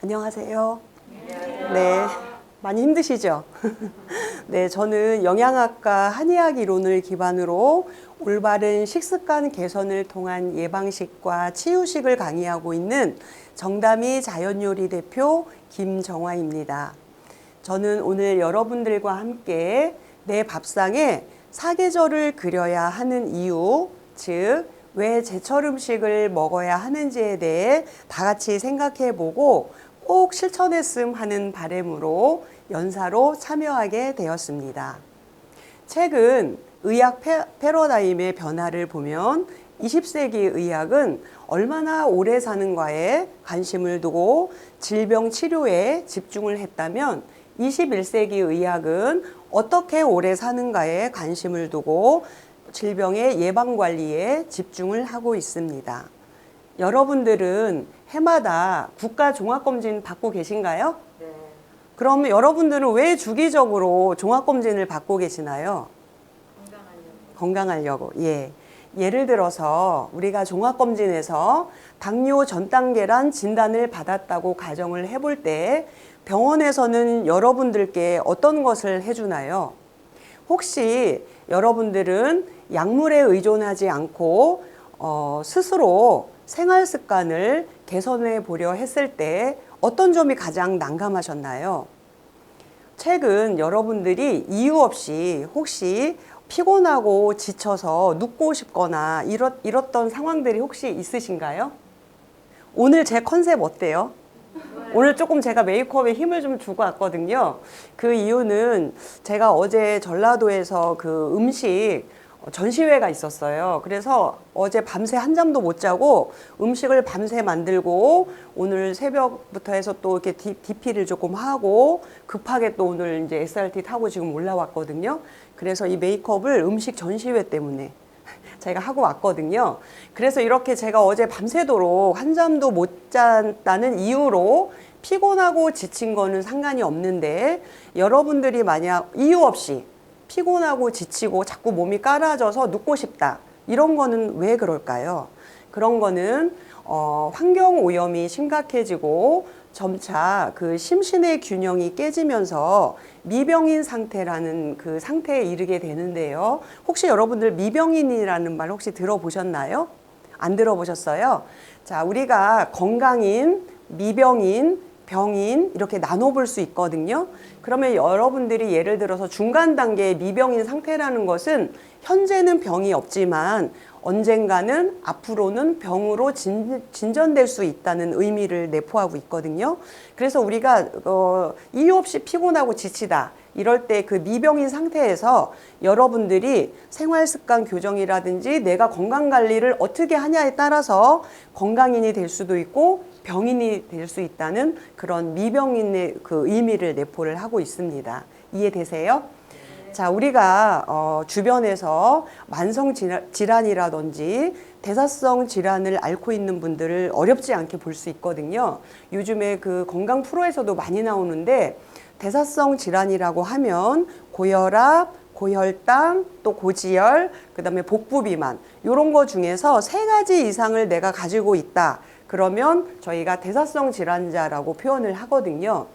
안녕하세요. 네, 많이 힘드시죠? 네, 저는 영양학과 한의학 이론을 기반으로 올바른 식습관 개선을 통한 예방식과 치유식을 강의하고 있는 정담이 자연요리 대표 김정화입니다. 저는 오늘 여러분들과 함께 내 밥상에 사계절을 그려야 하는 이유, 즉 왜 제철 음식을 먹어야 하는지에 대해 다 같이 생각해보고 꼭 실천했음 하는 바람으로 연사로 참여하게 되었습니다. 최근 의학 패러다임의 변화를 보면 20세기 의학은 얼마나 오래 사는가에 관심을 두고 질병 치료에 집중을 했다면 21세기 의학은 어떻게 오래 사는가에 관심을 두고 질병의 예방관리에 집중을 하고 있습니다. 여러분들은 해마다 국가 종합검진 받고 계신가요? 네. 그럼 여러분들은 왜 주기적으로 종합검진을 받고 계시나요? 건강하려고. 예. 예를 들어서 우리가 종합검진에서 당뇨 전 단계란 진단을 받았다고 가정을 해볼 때 병원에서는 여러분들께 어떤 것을 해주나요? 혹시 여러분들은 약물에 의존하지 않고 스스로 생활 습관을 개선해 보려 했을 때 어떤 점이 가장 난감하셨나요? 최근 여러분들이 이유 없이 혹시 피곤하고 지쳐서 눕고 싶거나 이렇던 상황들이 혹시 있으신가요? 오늘 제 컨셉 어때요? 오늘 조금 제가 메이크업에 힘을 좀 주고 왔거든요. 그 이유는 제가 어제 전라도에서 그 음식 전시회가 있었어요. 그래서 어제 밤새 한잠도 못 자고 음식을 밤새 만들고 오늘 새벽부터 해서 또 이렇게 DP를 조금 하고 급하게 또 오늘 이제 SRT 타고 지금 올라왔거든요. 그래서 이 메이크업을 음식 전시회 때문에 제가 하고 왔거든요. 그래서 이렇게 제가 어제 밤새도록 한잠도 못 잤다는 이유로 피곤하고 지친 거는 상관이 없는데 여러분들이 만약 이유 없이 피곤하고 지치고 자꾸 몸이 깔아져서 눕고 싶다. 이런 거는 왜 그럴까요? 그런 거는 환경 오염이 심각해지고 점차 그 심신의 균형이 깨지면서 미병인 상태라는 그 상태에 이르게 되는데요. 혹시 여러분들 미병인이라는 말 혹시 들어보셨나요? 안 들어보셨어요? 자, 우리가 건강인, 미병인, 병인 이렇게 나눠볼 수 있거든요. 그러면 여러분들이 예를 들어서 중간 단계의 미병인 상태라는 것은 현재는 병이 없지만 언젠가는 앞으로는 병으로 진전될 수 있다는 의미를 내포하고 있거든요. 그래서 우리가 이유 없이 피곤하고 지치다 이럴 때 그 미병인 상태에서 여러분들이 생활습관 교정이라든지 내가 건강관리를 어떻게 하냐에 따라서 건강인이 될 수도 있고 병인이 될 수 있다는 그런 미병인의 그 의미를 내포를 하고 있습니다. 이해되세요? 자, 우리가 주변에서 만성 질환이라든지 대사성 질환을 앓고 있는 분들을 어렵지 않게 볼 수 있거든요. 요즘에 그 건강 프로에서도 많이 나오는데 대사성 질환이라고 하면 고혈압, 고혈당, 또 고지혈, 그다음에 복부 비만 이런 거 중에서 3가지 이상을 내가 가지고 있다. 그러면 저희가 대사성 질환자라고 표현을 하거든요.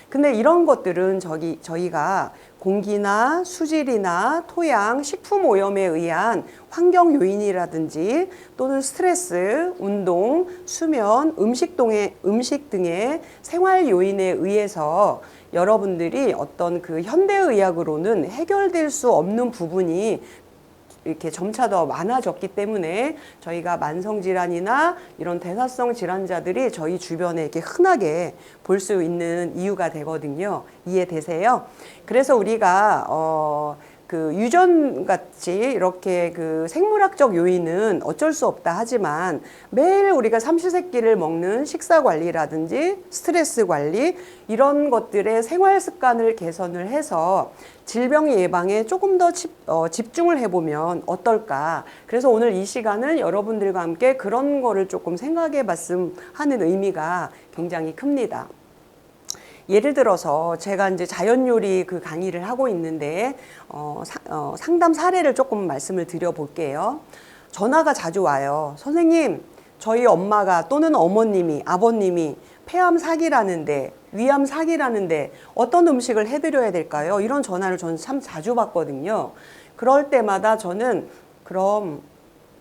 근데 이런 것들은 저희가 공기나 수질이나 토양, 식품 오염에 의한 환경 요인이라든지 또는 스트레스, 운동, 수면, 음식 등의 생활 요인에 의해서 여러분들이 어떤 그 현대의학으로는 해결될 수 없는 부분이 이렇게 점차 더 많아졌기 때문에 저희가 만성질환이나 이런 대사성 질환자들이 저희 주변에 이렇게 흔하게 볼 수 있는 이유가 되거든요. 이해되세요? 그래서 우리가 그 유전같이 이렇게 그 생물학적 요인은 어쩔 수 없다 하지만 매일 우리가 삼시세끼를 먹는 식사 관리라든지 스트레스 관리 이런 것들의 생활 습관을 개선을 해서 질병 예방에 조금 더 집중을 해보면 어떨까. 그래서 오늘 이 시간은 여러분들과 함께 그런 거를 조금 생각해 봤음 하는 의미가 굉장히 큽니다. 예를 들어서 제가 이제 자연 요리 그 강의를 하고 있는데 상담 사례를 조금 말씀을 드려볼게요. 전화가 자주 와요. 선생님, 저희 엄마가 또는 어머님이, 아버님이 폐암 사기라는데, 위암 사기라는데 어떤 음식을 해드려야 될까요? 이런 전화를 저는 참 자주 받거든요. 그럴 때마다 저는 그럼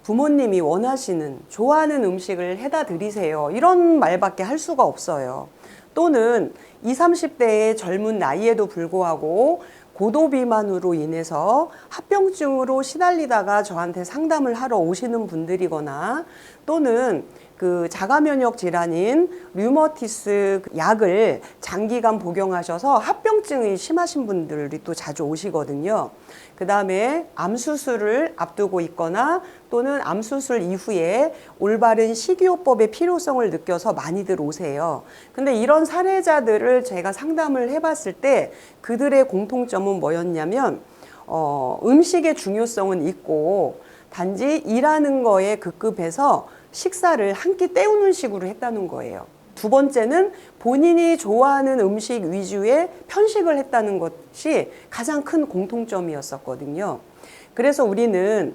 부모님이 원하시는, 좋아하는 음식을 해다 드리세요. 이런 말밖에 할 수가 없어요. 또는 20, 30대의 젊은 나이에도 불구하고 고도 비만으로 인해서 합병증으로 시달리다가 저한테 상담을 하러 오시는 분들이거나 또는 그 자가 면역 질환인 류머티스 약을 장기간 복용하셔서 합병증이 심하신 분들이 또 자주 오시거든요. 그 다음에 암 수술을 앞두고 있거나 또는 암 수술 이후에 올바른 식이요법의 필요성을 느껴서 많이들 오세요. 근데 이런 사례자들을 제가 상담을 해봤을 때 그들의 공통점은 뭐였냐면 음식의 중요성은 있고 단지 일하는 거에 급급해서 식사를 한 끼 때우는 식으로 했다는 거예요. 두 번째는 본인이 좋아하는 음식 위주의 편식을 했다는 것이 가장 큰 공통점이었었거든요. 그래서 우리는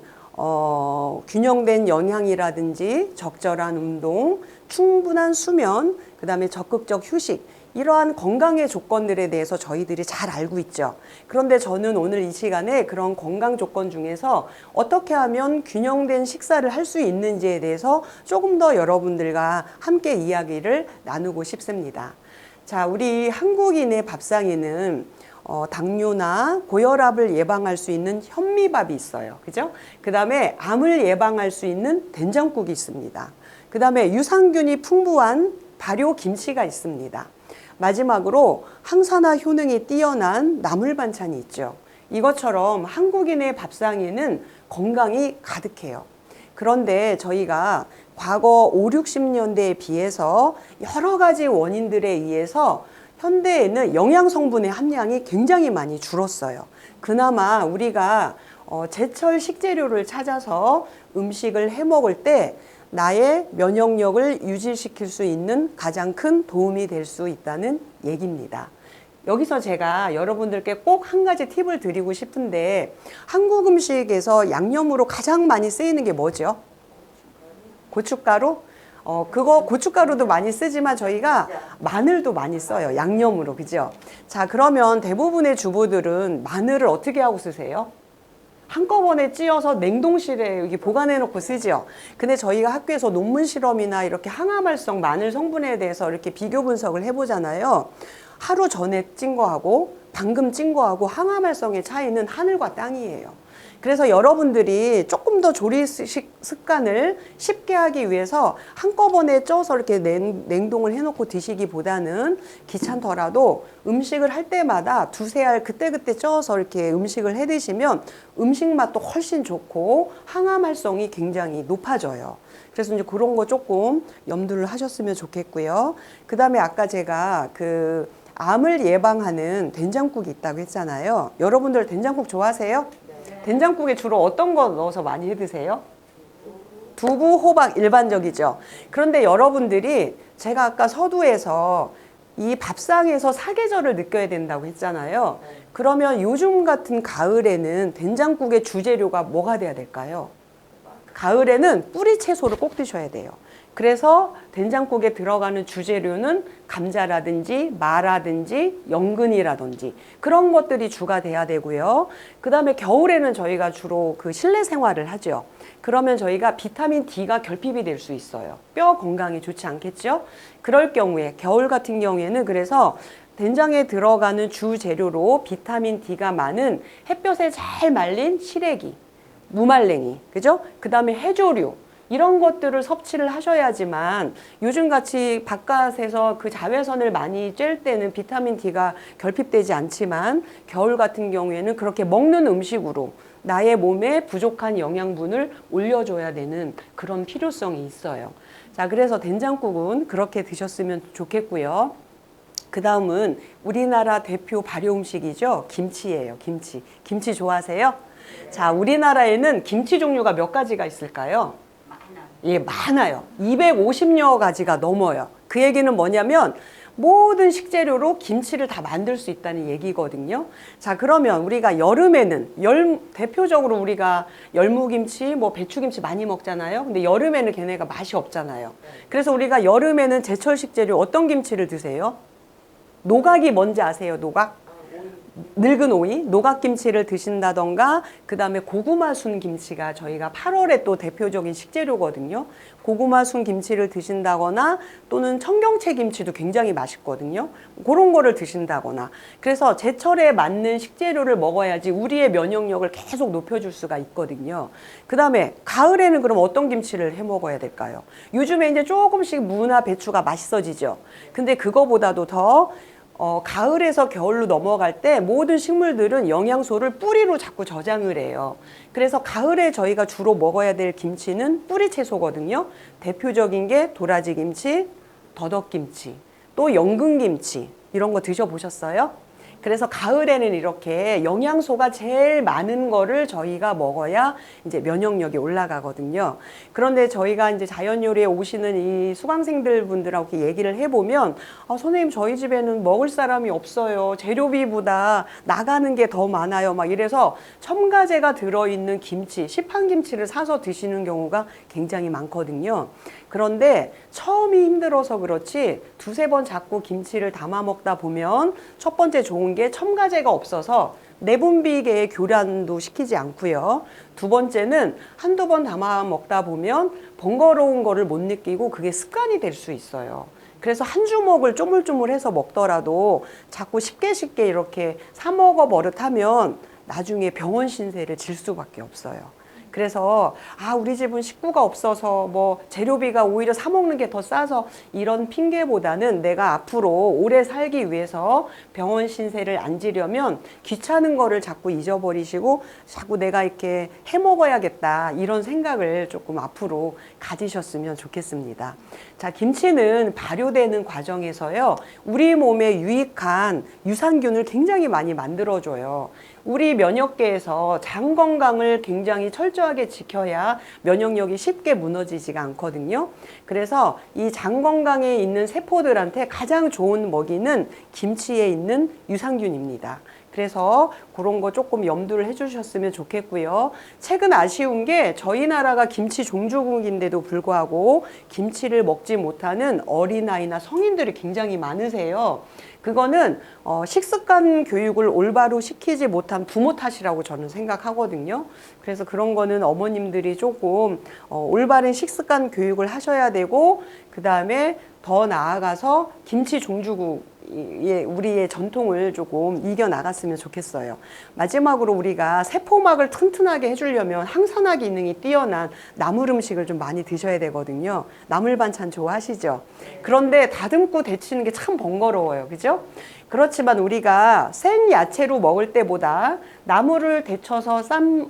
균형된 영양이라든지 적절한 운동, 충분한 수면, 그 다음에 적극적 휴식, 이러한 건강의 조건들에 대해서 저희들이 잘 알고 있죠. 그런데 저는 오늘 이 시간에 그런 건강 조건 중에서 어떻게 하면 균형된 식사를 할 수 있는지에 대해서 조금 더 여러분들과 함께 이야기를 나누고 싶습니다. 자, 우리 한국인의 밥상에는 당뇨나 고혈압을 예방할 수 있는 현미밥이 있어요. 그죠? 그 다음에 암을 예방할 수 있는 된장국이 있습니다. 그 다음에 유산균이 풍부한 발효 김치가 있습니다. 마지막으로 항산화 효능이 뛰어난 나물 반찬이 있죠. 이것처럼 한국인의 밥상에는 건강이 가득해요. 그런데 저희가 과거 5, 60년대에 비해서 여러 가지 원인들에 의해서 현대에는 영양 성분의 함량이 굉장히 많이 줄었어요. 그나마 우리가 제철 식재료를 찾아서 음식을 해 먹을 때 나의 면역력을 유지시킬 수 있는 가장 큰 도움이 될 수 있다는 얘기입니다. 여기서 제가 여러분들께 꼭 한 가지 팁을 드리고 싶은데 한국 음식에서 양념으로 가장 많이 쓰이는 게 뭐죠? 고춧가루? 그거 고춧가루도 많이 쓰지만 저희가 마늘도 많이 써요. 양념으로. 그죠? 자, 그러면 대부분의 주부들은 마늘을 어떻게 하고 쓰세요? 한꺼번에 찧어서 냉동실에 여기 보관해 놓고 쓰죠. 근데 저희가 학교에서 논문 실험이나 이렇게 항암활성 마늘 성분에 대해서 이렇게 비교 분석을 해보잖아요. 하루 전에 찐 거하고 방금 찐 거하고 항암활성의 차이는 하늘과 땅이에요. 그래서 여러분들이 조금 더 조리 습관을 쉽게 하기 위해서 한꺼번에 쪄서 이렇게 냉동을 해놓고 드시기보다는 귀찮더라도 음식을 할 때마다 두세 알 그때그때 쪄서 이렇게 음식을 해 드시면 음식 맛도 훨씬 좋고 항암 활성이 굉장히 높아져요. 그래서 이제 그런 거 조금 염두를 하셨으면 좋겠고요. 그 다음에 아까 제가 그 암을 예방하는 된장국이 있다고 했잖아요. 여러분들 된장국 좋아하세요? 된장국에 주로 어떤 거 넣어서 많이 해 드세요? 두부, 호박 일반적이죠. 그런데 여러분들이 제가 아까 서두에서 이 밥상에서 사계절을 느껴야 된다고 했잖아요. 그러면 요즘 같은 가을에는 된장국의 주재료가 뭐가 돼야 될까요? 가을에는 뿌리 채소를 꼭 드셔야 돼요. 그래서 된장국에 들어가는 주재료는 감자라든지 마라든지 연근이라든지 그런 것들이 주가 돼야 되고요. 그 다음에 겨울에는 저희가 주로 그 실내 생활을 하죠. 그러면 저희가 비타민 D가 결핍이 될 수 있어요. 뼈 건강에 좋지 않겠죠? 그럴 경우에 겨울 같은 경우에는 그래서 된장에 들어가는 주재료로 비타민 D가 많은 햇볕에 잘 말린 시래기, 무말랭이, 그죠? 그 다음에 해조류 이런 것들을 섭취를 하셔야지만 요즘같이 바깥에서 그 자외선을 많이 쬐을 때는 비타민 D가 결핍되지 않지만 겨울 같은 경우에는 그렇게 먹는 음식으로 나의 몸에 부족한 영양분을 올려줘야 되는 그런 필요성이 있어요. 자, 그래서 된장국은 그렇게 드셨으면 좋겠고요. 그 다음은 우리나라 대표 발효 음식이죠. 김치예요. 김치. 김치 좋아하세요? 자, 우리나라에는 김치 종류가 몇 가지가 있을까요? 예, 많아요. 250여 가지가 넘어요. 그 얘기는 뭐냐면 모든 식재료로 김치를 다 만들 수 있다는 얘기거든요. 자, 그러면 우리가 여름에는 대표적으로 우리가 열무김치, 뭐 배추김치 많이 먹잖아요. 근데 여름에는 걔네가 맛이 없잖아요. 그래서 우리가 여름에는 제철 식재료 어떤 김치를 드세요? 노각이 뭔지 아세요? 노각? 늙은 오이, 노각김치를 드신다던가, 그 다음에 고구마 순 김치가 저희가 8월에 또 대표적인 식재료거든요. 고구마 순 김치를 드신다거나 또는 청경채 김치도 굉장히 맛있거든요. 그런 거를 드신다거나. 그래서 제철에 맞는 식재료를 먹어야지 우리의 면역력을 계속 높여줄 수가 있거든요. 그 다음에 가을에는 그럼 어떤 김치를 해 먹어야 될까요? 요즘에 이제 조금씩 무나 배추가 맛있어지죠. 근데 그거보다도 더 가을에서 겨울로 넘어갈 때 모든 식물들은 영양소를 뿌리로 자꾸 저장을 해요. 그래서 가을에 저희가 주로 먹어야 될 김치는 뿌리 채소거든요. 대표적인 게 도라지 김치, 더덕김치, 또 연근김치 이런 거 드셔보셨어요? 그래서 가을에는 이렇게 영양소가 제일 많은 거를 저희가 먹어야 이제 면역력이 올라가거든요. 그런데 저희가 이제 자연요리에 오시는 이 수강생들 분들하고 이렇게 얘기를 해보면, 선생님 저희 집에는 먹을 사람이 없어요. 재료비보다 나가는 게 더 많아요. 막 이래서 첨가제가 들어있는 김치, 시판김치를 사서 드시는 경우가 굉장히 많거든요. 그런데 처음이 힘들어서 그렇지 두세 번 자꾸 김치를 담아 먹다 보면 첫 번째 좋은 게 첨가제가 없어서 내분비계의 교란도 시키지 않고요. 두 번째는 한두 번 담아 먹다 보면 번거로운 거를 못 느끼고 그게 습관이 될 수 있어요. 그래서 한 주먹을 쪼물쪼물해서 먹더라도 자꾸 쉽게 이렇게 사 먹어 버릇하면 나중에 병원 신세를 질 수밖에 없어요. 그래서 우리 집은 식구가 없어서 뭐 재료비가 오히려 사 먹는 게 더 싸서 이런 핑계보다는 내가 앞으로 오래 살기 위해서 병원 신세를 안 지려면 귀찮은 거를 자꾸 잊어버리시고 자꾸 내가 이렇게 해 먹어야겠다 이런 생각을 조금 앞으로 가지셨으면 좋겠습니다. 자, 김치는 발효되는 과정에서요 우리 몸에 유익한 유산균을 굉장히 많이 만들어줘요. 우리 면역계에서 장 건강을 굉장히 철저하게 지켜야 면역력이 쉽게 무너지지가 않거든요. 그래서 이 장 건강에 있는 세포들한테 가장 좋은 먹이는 김치에 있는 유산균입니다. 그래서 그런 거 조금 염두를 해주셨으면 좋겠고요. 최근 아쉬운 게 저희 나라가 김치 종주국인데도 불구하고 김치를 먹지 못하는 어린아이나 성인들이 굉장히 많으세요. 그거는 식습관 교육을 올바로 시키지 못한 부모 탓이라고 저는 생각하거든요. 그래서 그런 거는 어머님들이 조금 올바른 식습관 교육을 하셔야 되고, 그 다음에 더 나아가서 김치 종주국 우리의 전통을 조금 이겨나갔으면 좋겠어요. 마지막으로 우리가 세포막을 튼튼하게 해주려면 항산화 기능이 뛰어난 나물 음식을 좀 많이 드셔야 되거든요. 나물 반찬 좋아하시죠? 그런데 다듬고 데치는 게 참 번거로워요. 그죠? 그렇지만 우리가 생 야채로 먹을 때보다 나물을 데쳐서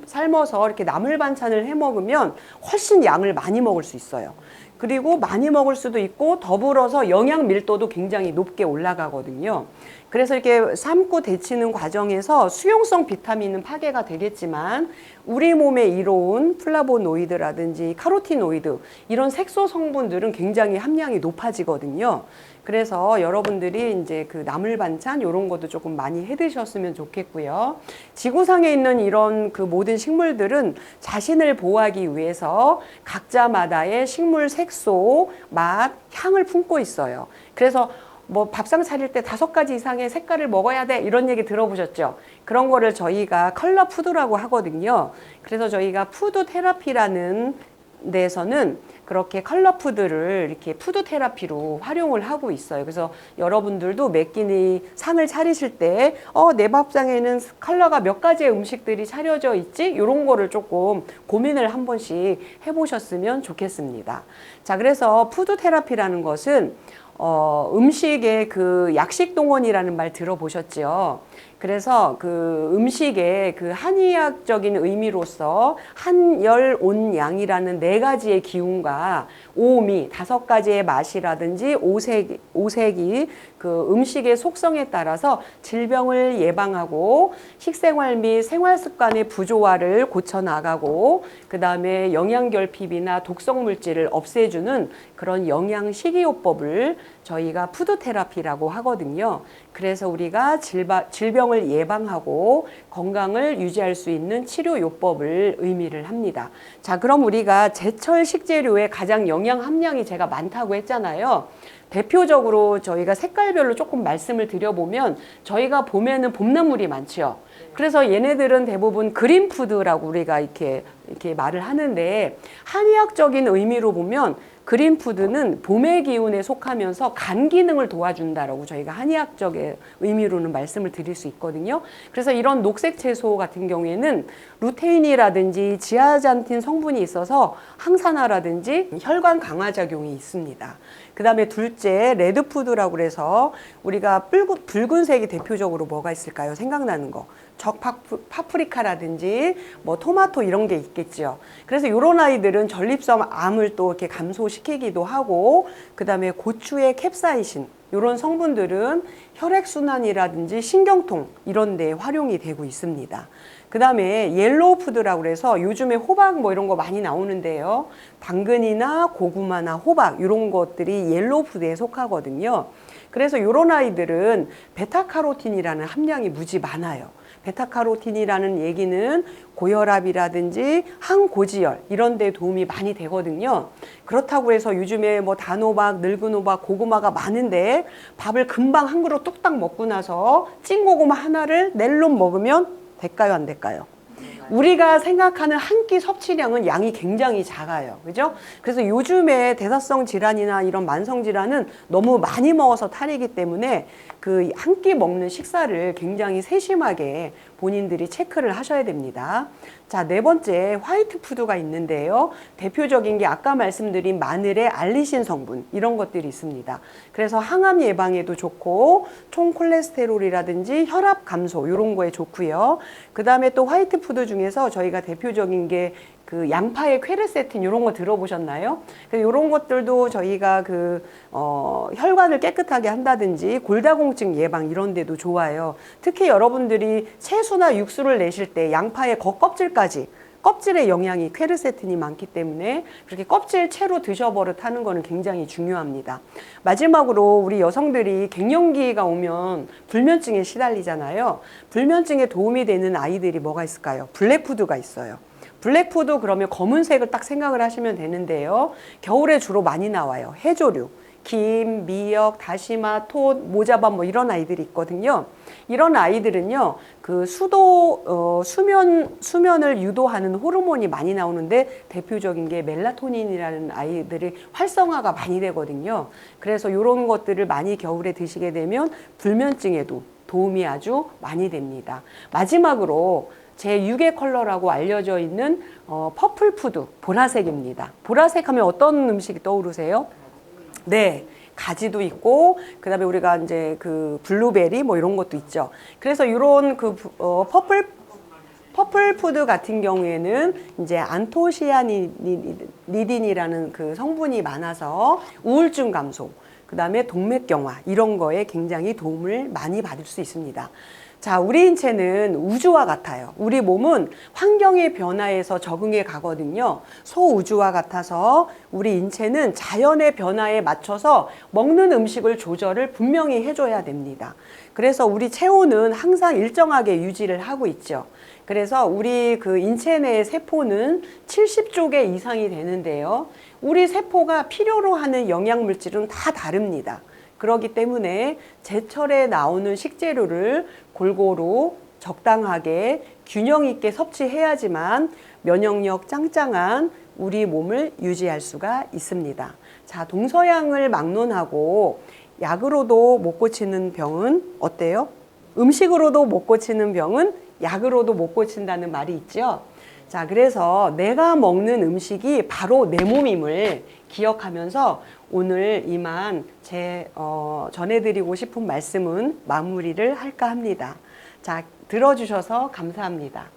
삶아서 이렇게 나물 반찬을 해 먹으면 훨씬 양을 많이 먹을 수 있어요. 그리고 많이 먹을 수도 있고 더불어서 영양 밀도도 굉장히 높게 올라가거든요. 그래서 이렇게 삶고 데치는 과정에서 수용성 비타민은 파괴가 되겠지만 우리 몸에 이로운 플라보노이드라든지 카로티노이드 이런 색소 성분들은 굉장히 함량이 높아지거든요. 그래서 여러분들이 이제 그 나물 반찬 이런 것도 조금 많이 해 드셨으면 좋겠고요. 지구상에 있는 이런 그 모든 식물들은 자신을 보호하기 위해서 각자마다의 식물 색소, 맛, 향을 품고 있어요. 그래서 뭐 밥상 차릴 때 5가지 이상의 색깔을 먹어야 돼 이런 얘기 들어보셨죠? 그런 거를 저희가 컬러 푸드라고 하거든요. 그래서 저희가 푸드 테라피라는 데서는 그렇게 컬러 푸드를 이렇게 푸드 테라피로 활용을 하고 있어요. 그래서 여러분들도 매 끼니 상을 차리실 때 내 밥상에는 컬러가 몇 가지의 음식들이 차려져 있지? 이런 거를 조금 고민을 한 번씩 해보셨으면 좋겠습니다. 자, 그래서 푸드 테라피라는 것은 음식의 그 약식 동원이라는 말 들어보셨죠? 그래서 그 음식의 그 한의학적인 의미로서 한열온양이라는 네 가지의 기운과 오미, 다섯 가지의 맛이라든지 오색이 그 음식의 속성에 따라서 질병을 예방하고 식생활 및 생활 습관의 부조화를 고쳐 나가고 그 다음에 영양결핍이나 독성 물질을 없애주는 그런 영양 식이요법을 저희가 푸드 테라피라고 하거든요. 그래서 우리가 질병을 예방하고 건강을 유지할 수 있는 치료요법을 의미를 합니다. 자, 그럼 우리가 제철 식재료의 가장 영양 함량이 제가 많다고 했잖아요. 대표적으로 저희가 색깔별로 조금 말씀을 드려보면 저희가 봄에는 봄나물이 많죠. 그래서 얘네들은 대부분 그린푸드라고 우리가 이렇게 말을 하는데 한의학적인 의미로 보면 그린푸드는 봄의 기운에 속하면서 간 기능을 도와준다라고 저희가 한의학적인 의미로는 말씀을 드릴 수 있거든요. 그래서 이런 녹색 채소 같은 경우에는 루테인이라든지 지아잔틴 성분이 있어서 항산화라든지 혈관 강화 작용이 있습니다. 그 다음에 둘째 레드푸드라고 그래서 우리가 붉은색이 대표적으로 뭐가 있을까요? 생각나는 거. 파프리카라든지 뭐 토마토 이런 게 있겠죠. 그래서 이런 아이들은 전립선 암을 또 이렇게 감소시키기도 하고 그 다음에 고추의 캡사이신 이런 성분들은 혈액순환이라든지 신경통 이런 데 활용이 되고 있습니다. 그 다음에 옐로우 푸드라고 그래서 요즘에 호박 뭐 이런 거 많이 나오는데요. 당근이나 고구마나 호박 이런 것들이 옐로우 푸드에 속하거든요. 그래서 이런 아이들은 베타카로틴이라는 함량이 무지 많아요. 베타카로틴이라는 얘기는 고혈압이라든지 항고지혈 이런 데 도움이 많이 되거든요. 그렇다고 해서 요즘에 뭐 단호박, 늙은 호박, 고구마가 많은데 밥을 금방 한 그릇 뚝딱 먹고 나서 찐고구마 하나를 낼름 먹으면 될까요, 안 될까요? 우리가 생각하는 한 끼 섭취량은 양이 굉장히 작아요. 그죠? 그래서 요즘에 대사성 질환이나 이런 만성 질환은 너무 많이 먹어서 탈이기 때문에 그 한 끼 먹는 식사를 굉장히 세심하게 본인들이 체크를 하셔야 됩니다. 자, 네 번째 화이트 푸드가 있는데요. 대표적인 게 아까 말씀드린 마늘의 알리신 성분 이런 것들이 있습니다. 그래서 항암 예방에도 좋고 총 콜레스테롤이라든지 혈압 감소 이런 거에 좋고요. 그 다음에 또 화이트 푸드 중에서 저희가 대표적인 게 그 양파의 퀘르세틴 이런 거 들어보셨나요? 이런 것들도 저희가 혈관을 깨끗하게 한다든지 골다공증 예방 이런 데도 좋아요. 특히 여러분들이 채소나 육수를 내실 때 양파의 겉껍질까지 껍질에 영양이 퀘르세틴이 많기 때문에 그렇게 껍질 채로 드셔버릇 하는 거는 굉장히 중요합니다. 마지막으로 우리 여성들이 갱년기가 오면 불면증에 시달리잖아요. 불면증에 도움이 되는 아이들이 뭐가 있을까요? 블랙푸드가 있어요. 블랙푸드 그러면 검은색을 딱 생각을 하시면 되는데요. 겨울에 주로 많이 나와요. 해조류. 김, 미역, 다시마, 톳, 모자밥 뭐 이런 아이들이 있거든요. 이런 아이들은요, 그 수면을 유도하는 호르몬이 많이 나오는데 대표적인 게 멜라토닌이라는 아이들이 활성화가 많이 되거든요. 그래서 이런 것들을 많이 겨울에 드시게 되면 불면증에도 도움이 아주 많이 됩니다. 마지막으로 제6의 컬러라고 알려져 있는 퍼플푸드, 보라색입니다. 보라색 하면 어떤 음식이 떠오르세요? 네, 가지도 있고, 그 다음에 우리가 이제 그 블루베리 뭐 이런 것도 있죠. 그래서 이런 퍼플푸드 같은 경우에는 이제 안토시아니딘이라는 그 성분이 많아서 우울증 감소, 그 다음에 동맥경화 이런 거에 굉장히 도움을 많이 받을 수 있습니다. 자, 우리 인체는 우주와 같아요. 우리 몸은 환경의 변화에서 적응해 가거든요. 소우주와 같아서 우리 인체는 자연의 변화에 맞춰서 먹는 음식을 조절을 분명히 해줘야 됩니다. 그래서 우리 체온은 항상 일정하게 유지를 하고 있죠. 그래서 우리 그 인체 내의 세포는 70조 개 이상이 되는데요. 우리 세포가 필요로 하는 영양물질은 다 다릅니다. 그렇기 때문에 제철에 나오는 식재료를 골고루 적당하게 균형 있게 섭취해야지만 면역력 짱짱한 우리 몸을 유지할 수가 있습니다. 자, 동서양을 막론하고 약으로도 못 고치는 병은 어때요? 음식으로도 못 고치는 병은 약으로도 못 고친다는 말이 있죠. 자, 그래서 내가 먹는 음식이 바로 내 몸임을 기억하면서 오늘 이만 전해드리고 싶은 말씀은 마무리를 할까 합니다. 자, 들어주셔서 감사합니다.